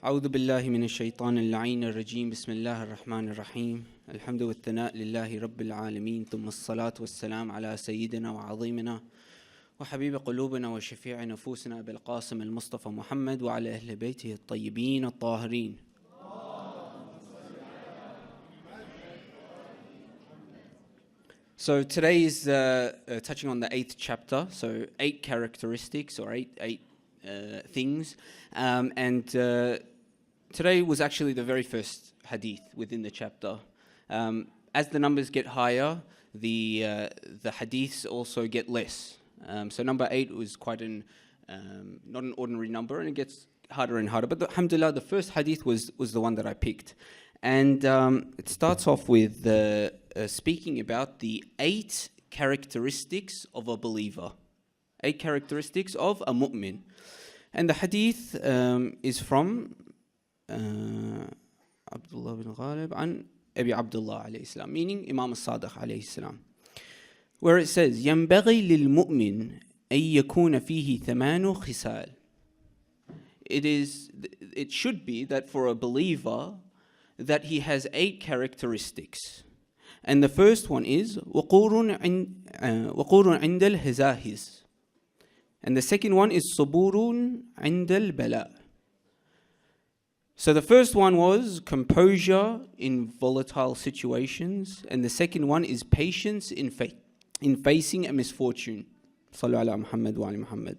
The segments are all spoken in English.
أعوذ بالله من الشيطان اللعين الرجيم بسم الله الرحمن الرحيم الحمد والثناء لله رب العالمين ثم الصلاة والسلام على سيدنا وعظيمنا وحبيب قلوبنا وشفيع نفوسنا أبي القاسم المصطفى محمد وعلى أهل بيته الطيبين الطاهرين. So today is touching on the 8th chapter, so 8 characteristics or eight things, and today was actually the very first hadith within the chapter. As the numbers get higher, the hadiths also get less. So number 8 was quite not an ordinary number, and it gets harder and harder. But alhamdulillah, the first hadith was the one that I picked. And it starts off with speaking about the 8 characteristics of a believer. 8 characteristics of a mu'min. And the hadith is from Abdullah bin Ghalib an Abi Abdullah alayhi salam, meaning Imam Al-Saduq alayhi salam, where it says, ينبغي للمؤمن أن يكون فيه ثمان خصال. It should be that for a believer that he has 8 characteristics. And the first one is وقور عند الهزاهز. And the second one is صبور عند البلاء. So the first one was composure in volatile situations, and the second one is patience in facing a misfortune. صلوا على محمد وعلى محمد.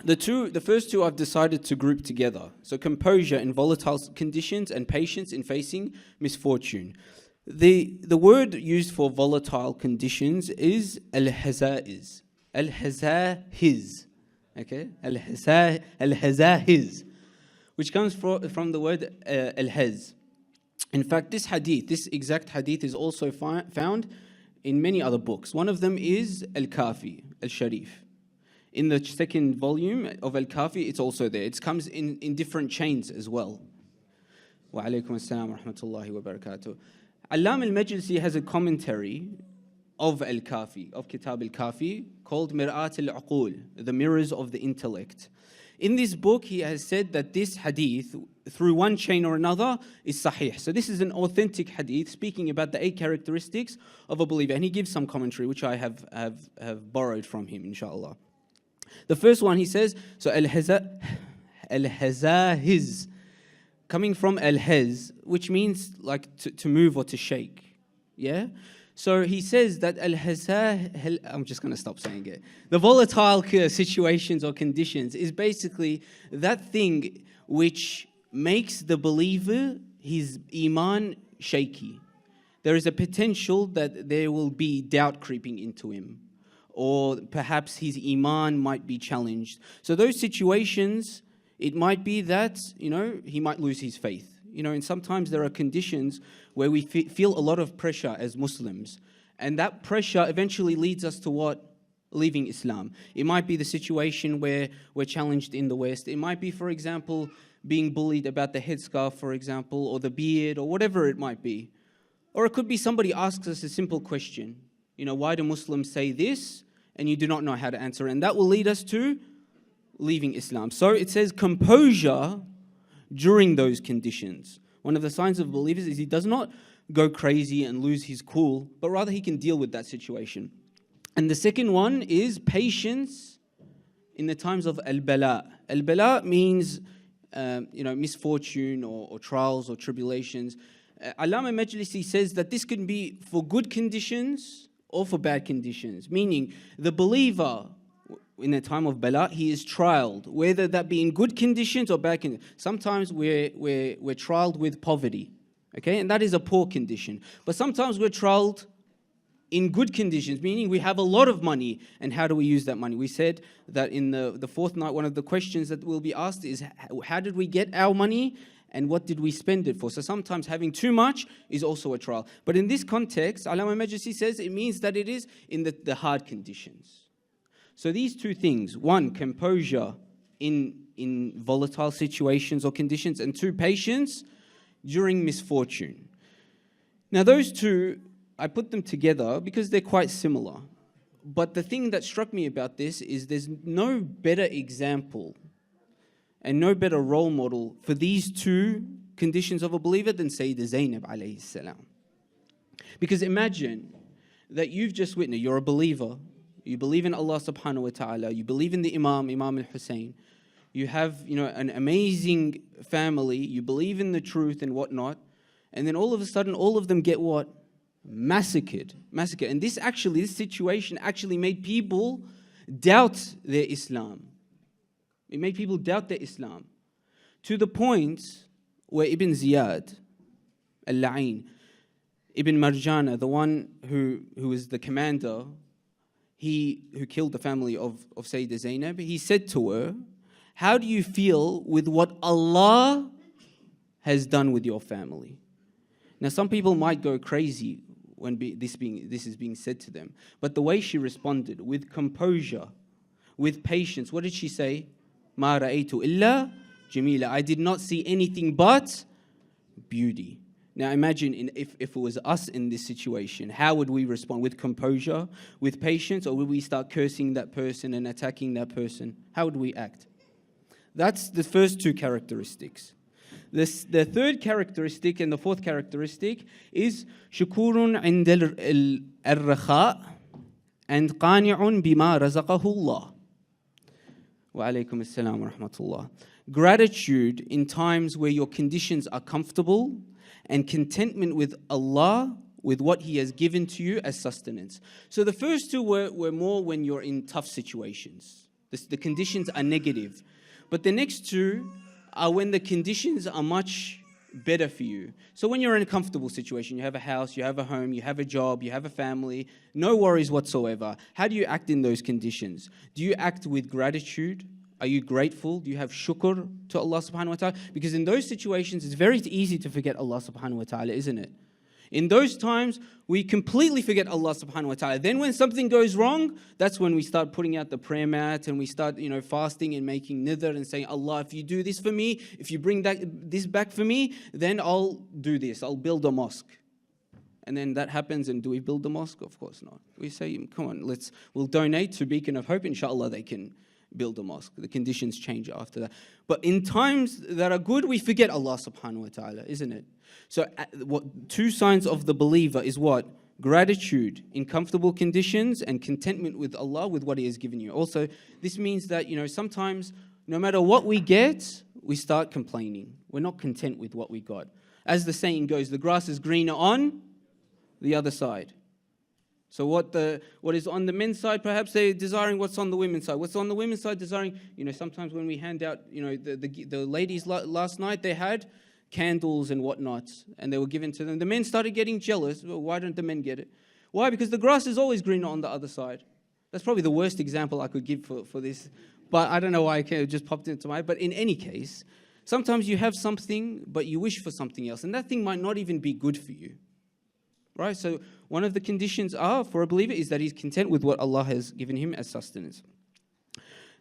The first two I've decided to group together. So composure in volatile conditions and patience in facing misfortune. The word used for volatile conditions is al-hazaiz. Al-hazahiz. Okay? Al-hazahiz. Which comes from the word al-haz. In fact, this exact hadith is also found in many other books. One of them is Al-Kafi, Al-Sharif. In the second volume of Al-Kafi, it's also there. It comes in different chains as well. Wa alaykum assalam wa rahmatullahi wa barakatuh. Allam al-Majlisi has a commentary of Al-Kafi, of Kitab Al-Kafi, called Mir'at al-Uqul, the mirrors of the intellect. In this book, he has said that this hadith, through one chain or another, is sahih. So this is an authentic hadith speaking about the 8 characteristics of a believer. And he gives some commentary, which I have borrowed from him, inshallah. The first one, he says, so al-hazahiz, coming from al-haz, which means like to move or to shake. Yeah? So he says that I'm just going to stop saying it. The volatile situations or conditions is basically that thing which makes the believer, his iman, shaky. There is a potential that there will be doubt creeping into him, or perhaps his iman might be challenged. So those situations, it might be that, he might lose his faith. And sometimes there are conditions where we feel a lot of pressure as Muslims. And that pressure eventually leads us to what? Leaving Islam. It might be the situation where we're challenged in the West. It might be, for example, being bullied about the headscarf, for example, or the beard, or whatever it might be. Or it could be somebody asks us a simple question. Why do Muslims say this? And you do not know how to answer. And that will lead us to leaving Islam. So it says composure during those conditions. One of the signs of believers is he does not go crazy and lose his cool, but rather he can deal with that situation. And the second one is patience in the times of al-bala. Al-bala means, misfortune or trials or tribulations. Allama Majlisi says that this can be for good conditions or for bad conditions, meaning the believer in the time of bala, he is trialed, whether that be in good conditions or bad conditions. Sometimes we're trialed with poverty, okay, and that is a poor condition. But sometimes we're trialed in good conditions, meaning we have a lot of money, and how do we use that money? We said that in the fourth night, one of the questions that will be asked is, how did we get our money and what did we spend it for? So sometimes having too much is also a trial. But in this context, Allama Majlisi says it means that it is in the hard conditions. So these two things, one, composure in volatile situations or conditions, and 2, patience during misfortune. Now those two, I put them together because they're quite similar. But the thing that struck me about this is there's no better example and no better role model for these two conditions of a believer than Sayyidah Zainab alayhi salam. Because imagine that you've just witnessed, you're a believer, you believe in Allah subhanahu wa ta'ala, you believe in the Imam al-Hussein, you have an amazing family, you believe in the truth and whatnot, and then all of a sudden all of them get what? Massacred. And this situation actually made people doubt their Islam. It made people doubt their Islam. To the point where Ibn Ziyad, Al-La'in, Ibn Marjana, the one who was the commander, who killed the family of Sayyidah Zainab, he said to her, how do you feel with what Allah has done with your family? Now some people might go crazy when this is being said to them. But the way she responded, with composure, with patience, what did she say? مَا رَأَيْتُ إِلَّا جَمِيلًا. I did not see anything but beauty. Now imagine if it was us in this situation, how would we respond? With composure, with patience, or would we start cursing that person and attacking that person? How would we act? That's the first two characteristics. The third characteristic and the fourth characteristic is شكور عند الرخاء and قانع بما رزقه الله. وعليكم السلام ورحمة الله. Gratitude in times where your conditions are comfortable, and contentment with Allah, with what He has given to you as sustenance. So the first two were more when you're in tough situations. The conditions are negative. But the next two are when the conditions are much better for you. So when you're in a comfortable situation, you have a house, you have a home, you have a job, you have a family, no worries whatsoever. How do you act in those conditions? Do you act with gratitude? Are you grateful? Do you have shukr to Allah subhanahu wa ta'ala? Because in those situations, it's very easy to forget Allah subhanahu wa ta'ala, isn't it? In those times, we completely forget Allah subhanahu wa ta'ala. Then when something goes wrong, that's when we start putting out the prayer mat and we start, fasting and making nidr and saying, Allah, if you do this for me, if you bring this back for me, then I'll do this. I'll build a mosque. And then that happens, and do we build the mosque? Of course not. We say, come on, we'll donate to Beacon of Hope. Inshallah, they can build a mosque. The conditions change after that. But in times that are good, we forget Allah subhanahu wa ta'ala, isn't it? So two signs of the believer is what? Gratitude in comfortable conditions and contentment with Allah, with what He has given you. Also, this means that, sometimes no matter what we get, we start complaining. We're not content with what we got. As the saying goes, the grass is greener on the other side. So what is on the men's side, perhaps they're desiring what's on the women's side. What's on the women's side desiring, sometimes when we hand out, the ladies last night, they had candles and whatnot, and they were given to them. The men started getting jealous. Well, why don't the men get it? Why? Because the grass is always greener on the other side. That's probably the worst example I could give for this. But I don't know why it just popped into my head. But in any case, sometimes you have something, but you wish for something else. And that thing might not even be good for you. Right? So one of the conditions for a believer is that he's content with what Allah has given him as sustenance.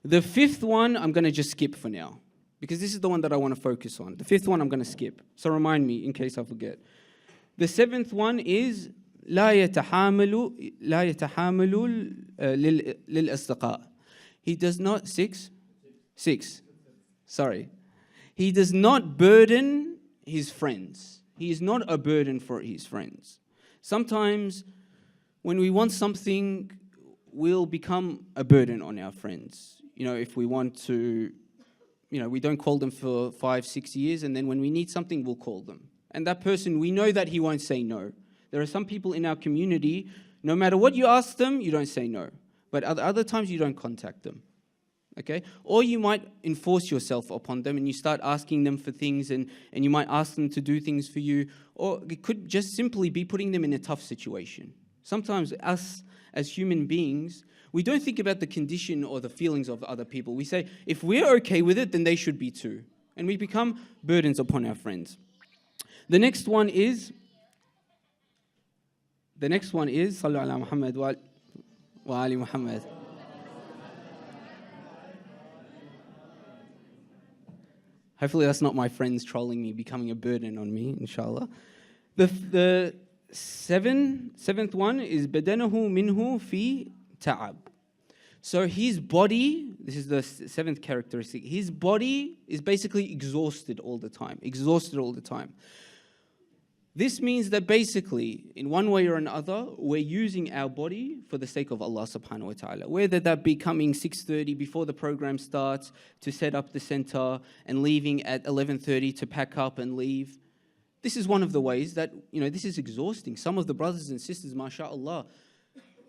The fifth one, I'm going to just skip for now, because this is the one that I want to focus on. The fifth one I'm going to skip. So remind me in case I forget. The seventh one is لا يتحامل للأصدقاء. He does not six. Sorry. He does not burden his friends. He is not a burden for his friends. Sometimes when we want something, we'll become a burden on our friends. If we want to, we don't call them for 5-6 years, and then when we need something, we'll call them. And that person, we know that he won't say no. There are some people in our community, no matter what you ask them, you don't say no. But other times you don't contact them. Okay? Or you might enforce yourself upon them and you start asking them for things, and you might ask them to do things for you. Or it could just simply be putting them in a tough situation. Sometimes us as human beings, we don't think about the condition or the feelings of other people. We say, if we're okay with it, then they should be too. And we become burdens upon our friends. The next one is, Sallu ala Muhammad wa ali Muhammad. Hopefully that's not my friends trolling me, becoming a burden on me, inshallah. The seventh one is بدنه منه في ta'ab. So his body, this is the seventh characteristic, his body is basically exhausted all the time. Exhausted all the time. This means that basically, in one way or another, we're using our body for the sake of Allah subhanahu wa ta'ala. Whether that be coming 6:30 before the program starts to set up the center and leaving at 11:30 to pack up and leave. This is one of the ways that, this is exhausting. Some of the brothers and sisters, mashallah.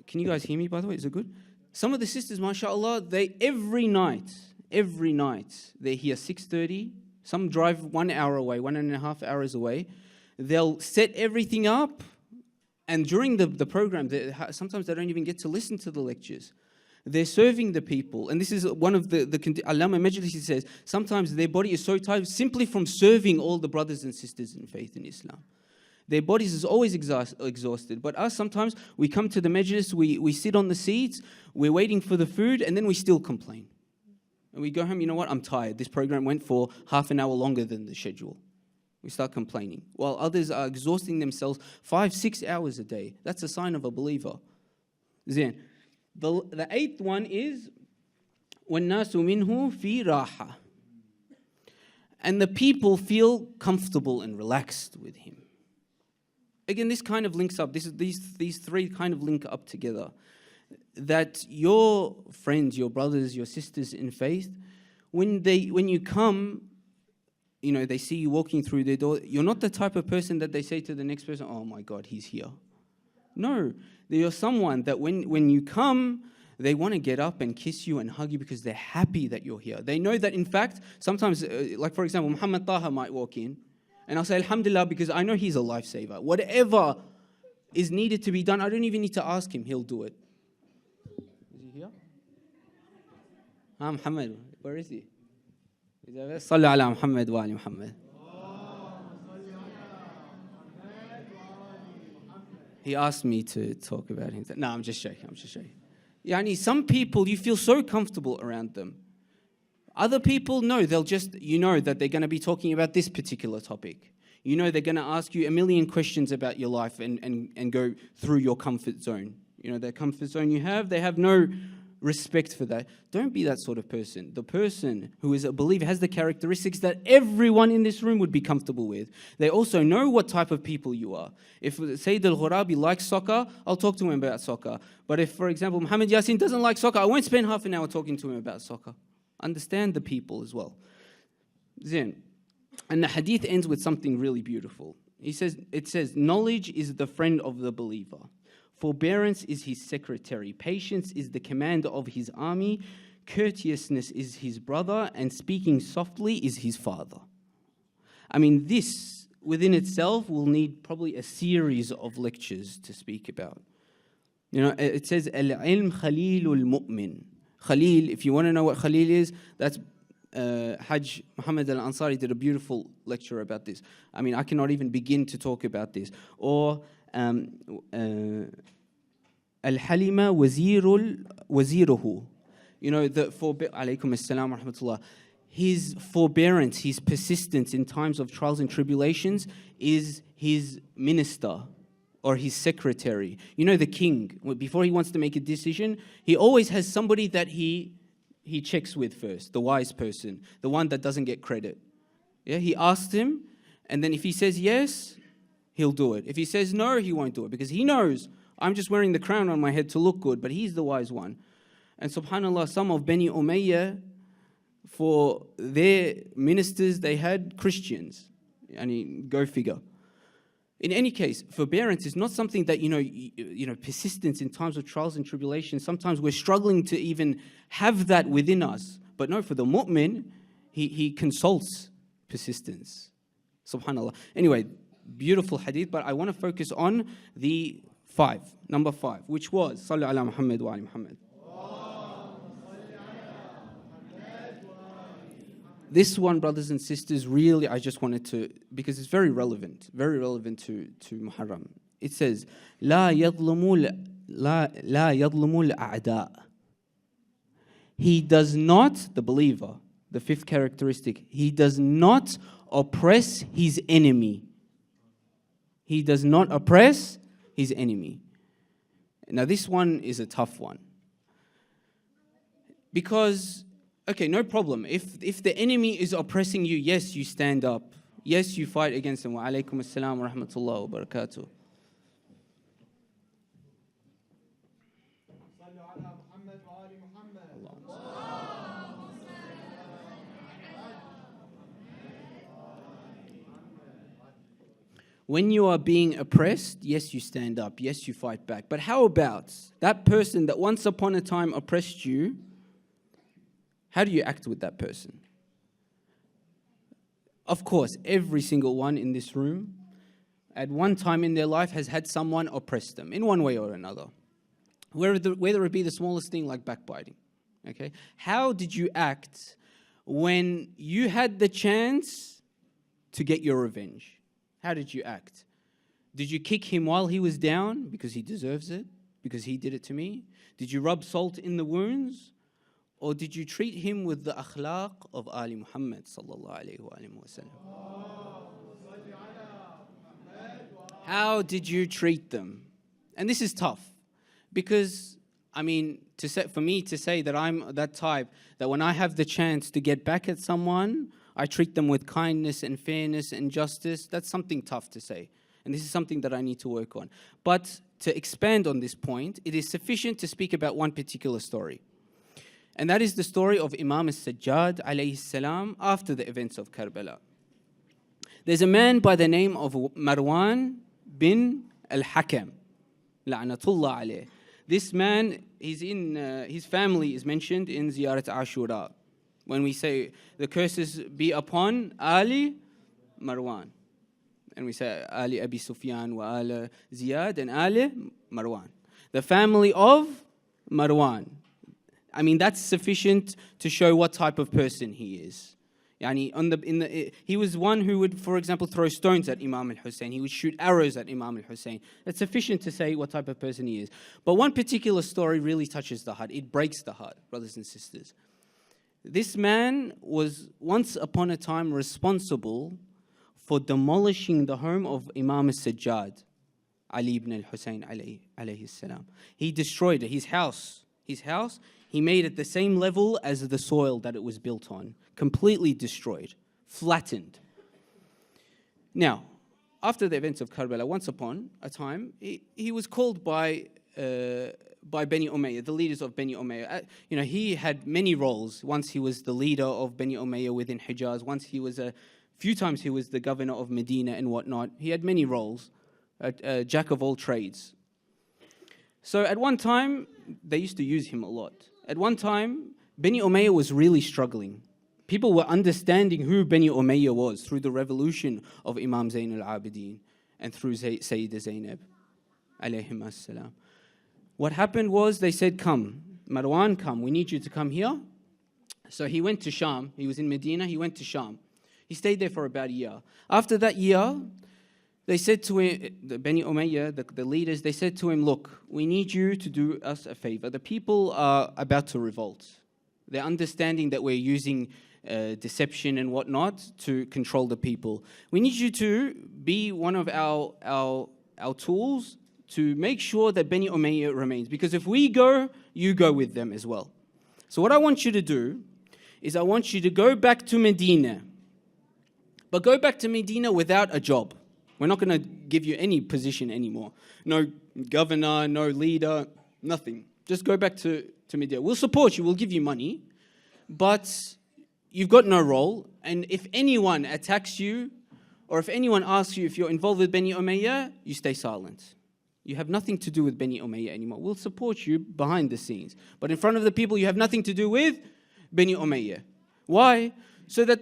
Can you guys hear me, by the way? Is it good? Some of the sisters, mashallah, they every night, they're here 6:30. Some drive 1 hour away, 1.5 hours away. They'll set everything up, and during the program, sometimes they don't even get to listen to the lectures. They're serving the people, and this is one of the Allama Majlisi says, sometimes their body is so tired simply from serving all the brothers and sisters in faith in Islam. Their bodies is always exhausted. But us, sometimes we come to the majlis, we sit on the seats, we're waiting for the food, and then we still complain. And we go home, you know what, I'm tired. This program went for half an hour longer than the schedule. We start complaining. While others are exhausting themselves 5-6 hours a day. That's a sign of a believer. Zain. The eighth one is وَالنَّاسُ مِنْهُ فِي رَاحَةٍ. And the people feel comfortable and relaxed with him. Again, this kind of links up. These three kind of link up together. That your friends, your brothers, your sisters in faith, when you come, they see you walking through their door, you're not the type of person that they say to the next person, oh my God, he's here. No, you're someone that when you come, they want to get up and kiss you and hug you because they're happy that you're here. They know that, in fact, sometimes, like for example, Muhammad Taha might walk in, and I'll say, Alhamdulillah, because I know he's a lifesaver. Whatever is needed to be done, I don't even need to ask him, he'll do it. Is he here? Muhammad, where is he? Sallu ala Muhammad wa ali Muhammad. He asked me to talk about him. No, I'm just joking. Yani, some people, you feel so comfortable around them. Other people, no, they'll just, that they're going to be talking about this particular topic. They're going to ask you a million questions about your life and go through your comfort zone. That comfort zone you have, they have no respect for that. Don't be that sort of person. The person who is a believer has the characteristics that everyone in this room would be comfortable with. They also know what type of people you are. If Sayyid Al-Ghurabi likes soccer, I'll talk to him about soccer. But if, for example, Muhammad Yasin doesn't like soccer, I won't spend half an hour talking to him about soccer. Understand the people as well. Then, and the hadith ends with something really beautiful. It says, knowledge is the friend of the believer. Forbearance is his secretary. Patience is the commander of his army. Courteousness is his brother. And speaking softly is his father. I mean, this within itself will need probably a series of lectures to speak about. It says, Al-ilm khalilul mu'min. Khalil, if you want to know what Khalil is, that's Hajj Muhammad Al-Ansari did a beautiful lecture about this. I mean, I cannot even begin to talk about this. Or Al-Halima waziruhu. Alaykum as-salam wa rahmatullah. His forbearance, his persistence in times of trials and tribulations is his minister or his secretary. The king, before he wants to make a decision, he always has somebody that he checks with first, the wise person, the one that doesn't get credit. Yeah, he asks him, and then if he says yes, he'll do it. If he says no, he won't do it, because he knows, I'm just wearing the crown on my head to look good, but he's the wise one. And subhanAllah, some of Bani Umayyah, for their ministers, they had Christians. Go figure. In any case, forbearance is not something that, persistence in times of trials and tribulations. Sometimes we're struggling to even have that within us. But no, for the mu'min, he consults persistence. Subhanallah. Anyway, beautiful hadith, but I want to focus on the number 5, which was, Sallu ala Muhammad wa ali Muhammad. This one, brothers and sisters, really, I just wanted to, because it's very relevant to Muharram. It says, لا يظلم الأعداء. He does not, the believer, the 5th characteristic, he does not oppress his enemy. He does not oppress his enemy. Now, this one is a tough one. Because, okay, no problem. If the enemy is oppressing you, yes, you stand up. Yes, you fight against them. Wa alaykum assalam wa rahmatullah wa barakatuh. When you are being oppressed, yes, you stand up. Yes, you fight back. But how about that person that once upon a time oppressed you? How do you act with that person? Of course, every single one in this room, at one time in their life, has had someone oppress them in one way or another. Whether it be the smallest thing like backbiting. Okay? How did you act when you had the chance to get your revenge? How did you act? Did you kick him while he was down because he deserves it? Because he did it to me? Did you rub salt in the wounds? Or did you treat him with the akhlaq of Ali Muhammad sallallahu alayhi wa sallam? How did you treat them? And this is tough because, I mean, for me to say that I'm that type, that when I have the chance to get back at someone, I treat them with kindness and fairness and justice, that's something tough to say. And this is something that I need to work on. But to expand on this point, it is sufficient to speak about one particular story. And that is the story of Imam Al-Sajjad alayhi salam after the events of Karbala. There's a man by the name of Marwan bin Al-Hakim, la'natullah alayh. This man, his family is mentioned in Ziyarat Ashura. When we say the curses be upon Ali Marwan. And we say Ali Abi Sufyan wa ala Ziyad and Ali Marwan. The family of Marwan. I mean, that's sufficient to show what type of person he is. He was one who would, for example, throw stones at Imam al-Hussein. He would shoot arrows at Imam al-Hussein. That's sufficient to say what type of person he is. But one particular story really touches the heart. It breaks the heart, brothers and sisters. This man was once upon a time responsible for demolishing the home of Imam al-Sajjad, Ali ibn al-Hussein alayhi salam. He destroyed it, his house. He made it the same level as the soil that it was built on. Completely destroyed, flattened. Now, after the events of Karbala, once upon a time, he was called by Bani Umayyah, the leaders of Bani Umayyah. He had many roles. Once he was the leader of Bani Umayyah within Hijaz. Once a few times he was the governor of Medina and whatnot. He had many roles, a jack of all trades. So at one time, they used to use him a lot. At one time, Bani Umayyah was really struggling. People were understanding who Bani Umayyah was through the revolution of Imam Zayn al-Abidin and through Sayyidah Zainab alayhim as-salam. What happened was they said, come, Marwan, come, we need you to come here. So he went to Sham. He was in Medina, he went to Sham. He stayed there for about a year. After that year, they said to him, the Bani Umayyah, the leaders, they said to him, look, we need you to do us a favor. The people are about to revolt. They're understanding that we're using deception and whatnot to control the people. We need you to be one of our tools to make sure that Bani Umayyah remains. Because if we go, you go with them as well. So what I want you to do is I want you to go back to Medina. But go back to Medina without a job. We're not going to give you any position anymore. No governor, no leader, nothing. Just go back to Medina. We'll support you, we'll give you money. But you've got no role. And if anyone attacks you, or if anyone asks you if you're involved with Bani Umayyah, you stay silent. You have nothing to do with Bani Umayyah anymore. We'll support you behind the scenes. But in front of the people, you have nothing to do with Bani Umayyah. Why? So that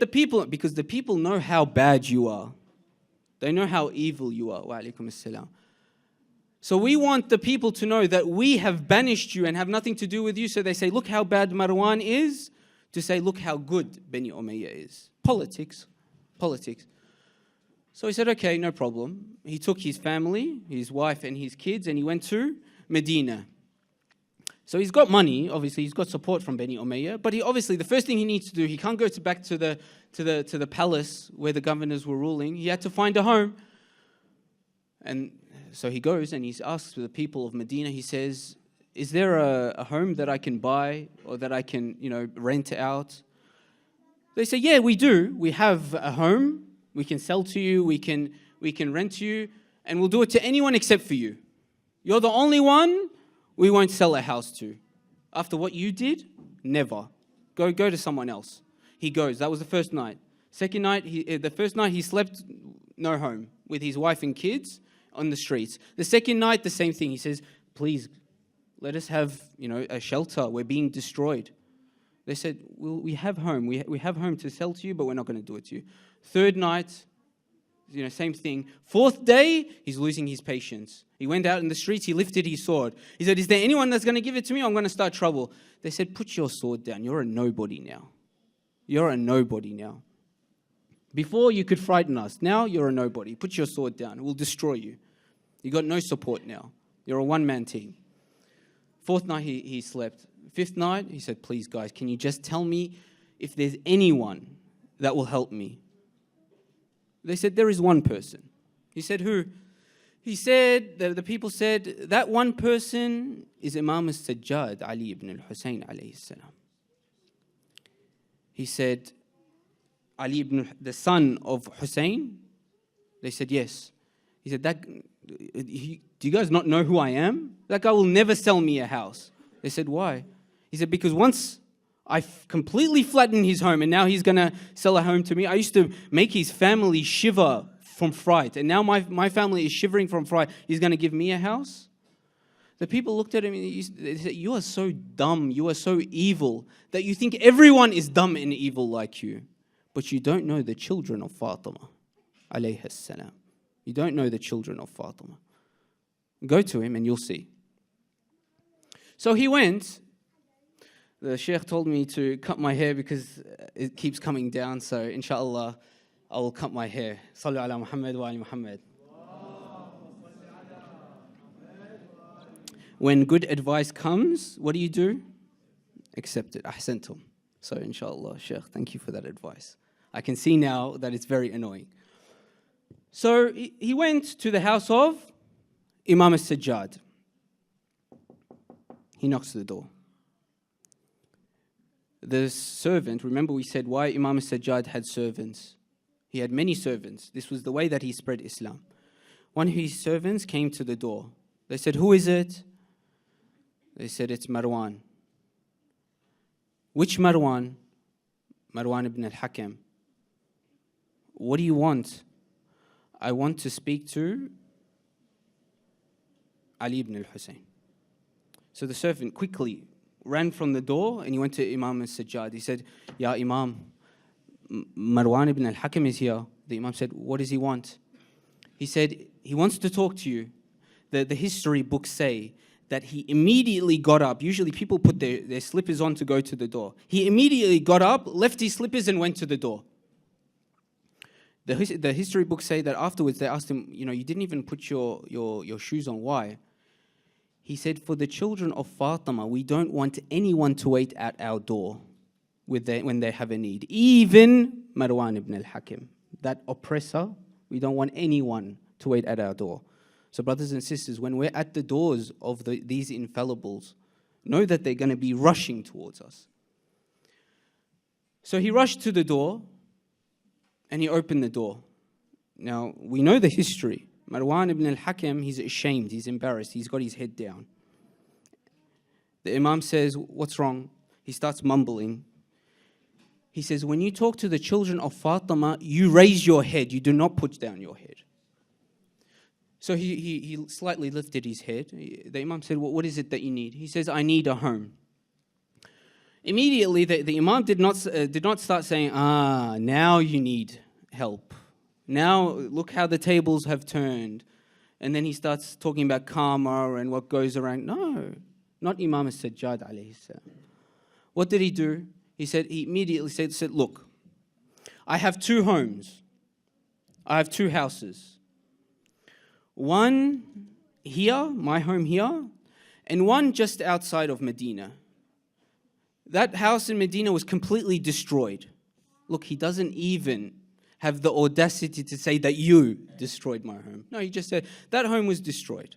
because the people know how bad you are. They know how evil you are. Wa alaikum assalam. So we want the people to know that we have banished you and have nothing to do with you. So they say, look how bad Marwan is. To say, look how good Bani Umayyah is. Politics. So he said, okay, no problem. He took his family, his wife and his kids, and he went to Medina. So he's got money, obviously, he's got support from Bani Umayyah, but the first thing he needs to do, he can't go back to the palace where the governors were ruling. He had to find a home. And so he goes and he asks the people of Medina, he says, is there a home that I can buy or that I can, rent out? They say, yeah, we do. We have a home. We can sell to you. We can rent to you. And we'll do it to anyone except for you. You're the only one we won't sell a house to. After what you did, never. Go to someone else. He goes. That was the first night. Second night, the first night he slept no home with his wife and kids on the streets. The second night, the same thing. He says, please, let us have, a shelter. We're being destroyed. They said, well, we have home. We have home to sell to you, but we're not going to do it to you. Third night, same thing. Fourth day, he's losing his patience. He went out in the streets, he lifted his sword. He said, is there anyone that's going to give it to me? I'm going to start trouble. They said, put your sword down. You're a nobody now. You're a nobody now. Before, you could frighten us. Now, you're a nobody. Put your sword down. We'll destroy you. You got no support now. You're a one-man team. Fourth night, he slept. Fifth night, he said, please, guys, can you just tell me if there's anyone that will help me? They said, there is one person. He said, who? He said, the people said, that one person is Imam al-Sajjad, Ali ibn al-Hussein alayhi salam. He said, Ali ibn, the son of Hussein? They said, yes. He said, do you guys not know who I am? That guy will never sell me a house. They said, why? He said, because once I completely flattened his home and now he's going to sell a home to me. I used to make his family shiver from fright. And now my family is shivering from fright. He's going to give me a house? The people looked at him and they said, you are so dumb, you are so evil, that you think everyone is dumb and evil like you. But you don't know the children of Fatima, alayhi salam. You don't know the children of Fatima. Go to him and you'll see. So he went. The Sheikh told me to cut my hair because it keeps coming down. So inshallah, I will cut my hair. Sallu ala Muhammad wa ali Muhammad. When good advice comes, what do? Accept it. Ahsantum. So inshallah, Sheikh, thank you for that advice. I can see now that it's very annoying. So he went to the house of Imam al-Sajjad. He knocks the door. The servant, remember we said why Imam al-Sajjad had servants. He had many servants. This was the way that he spread Islam. One of his servants came to the door. They said, who is it? They said, it's Marwan. Which Marwan? Marwan ibn al-Hakim. What do you want? I want to speak to Ali ibn al-Hussein. So the servant quickly ran from the door and he went to Imam al-Sajjad. He said, Ya Imam, Marwan ibn al-Hakim is here. The Imam said, what does he want? He said, he wants to talk to you. The history books say that he immediately got up. Usually people put their slippers on to go to the door. He immediately got up, left his slippers and went to the door. The history books say that afterwards they asked him, you didn't even put your shoes on. Why? He said, for the children of Fatima, we don't want anyone to wait at our door when they have a need. Even Marwan ibn al-Hakim, that oppressor, we don't want anyone to wait at our door. So brothers and sisters, when we're at the doors of these infallibles, know that they're going to be rushing towards us. So he rushed to the door and he opened the door. Now, we know the history. Marwan ibn al-Hakim, he's ashamed, he's embarrassed, he's got his head down. The Imam says, what's wrong? He starts mumbling. He says, when you talk to the children of Fatima, you raise your head, you do not put down your head. So he slightly lifted his head. The Imam said, what is it that you need? He says, I need a home. Immediately, the Imam did not start saying, now you need help. Now, look how the tables have turned. And then he starts talking about karma and what goes around. No, not Imam al-Sajjad alayhi salam. What did he do? He immediately said, look, I have two homes. I have two houses. One here, my home here, and one just outside of Medina. That house in Medina was completely destroyed. Look, he doesn't even have the audacity to say that you destroyed my home. No, he just said that home was destroyed.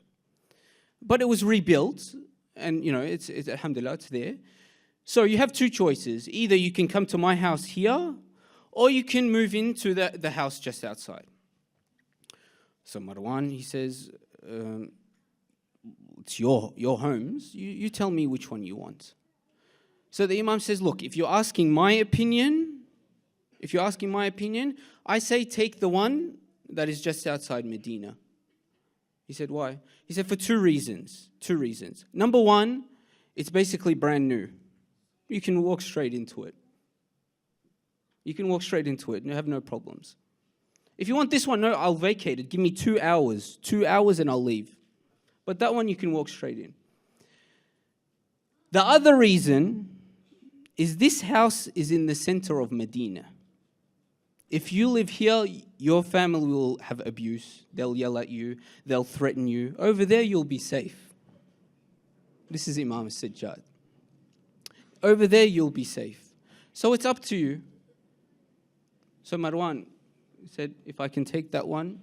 But it was rebuilt, and it's alhamdulillah, it's there. So you have two choices. Either you can come to my house here, or you can move into the house just outside. So Marwan, he says, it's your homes. You tell me which one you want. So the Imam says, look, if you're asking my opinion, I say take the one that is just outside Medina. He said, why? He said, for two reasons. Number one, it's basically brand new. You can walk straight into it. You have no problems. If you want this one, no, I'll vacate it. Give me 2 hours. 2 hours and I'll leave. But that one you can walk straight in. The other reason is this house is in the center of Medina. If you live here, your family will have abuse. They'll yell at you. They'll threaten you. Over there, you'll be safe. This is Imam Sajjad. Over there, you'll be safe. So it's up to you. So Marwan said, if I can take that one,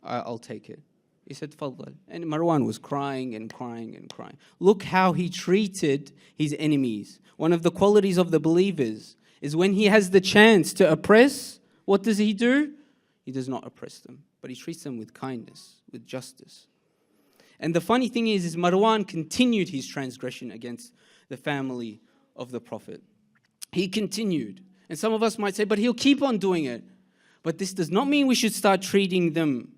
I'll take it. He said, Faddal. And Marwan was crying and crying and crying. Look how he treated his enemies. One of the qualities of the believers is when he has the chance to oppress, what does he do? He does not oppress them, but he treats them with kindness, with justice. And the funny thing is Marwan continued his transgression against the family of the Prophet. He continued. And some of us might say, but he'll keep on doing it. But this does not mean we should start treating them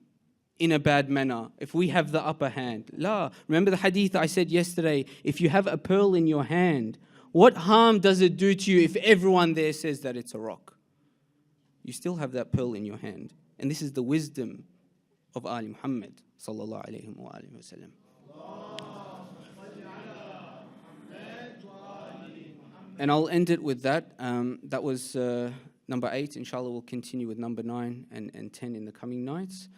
in a bad manner if we have the upper hand. La. Remember the hadith I said yesterday, if you have a pearl in your hand, what harm does it do to you if everyone there says that it's a rock? You still have that pearl in your hand. And this is the wisdom of Ali Muhammad sallallahu alayhi wa sallam. And I'll end it with that. That was number 8. Inshallah, we'll continue with number 9 and 10 in the coming nights.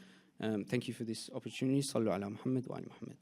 Thank you for this opportunity. Sallu ala Muhammad wa ala Muhammad.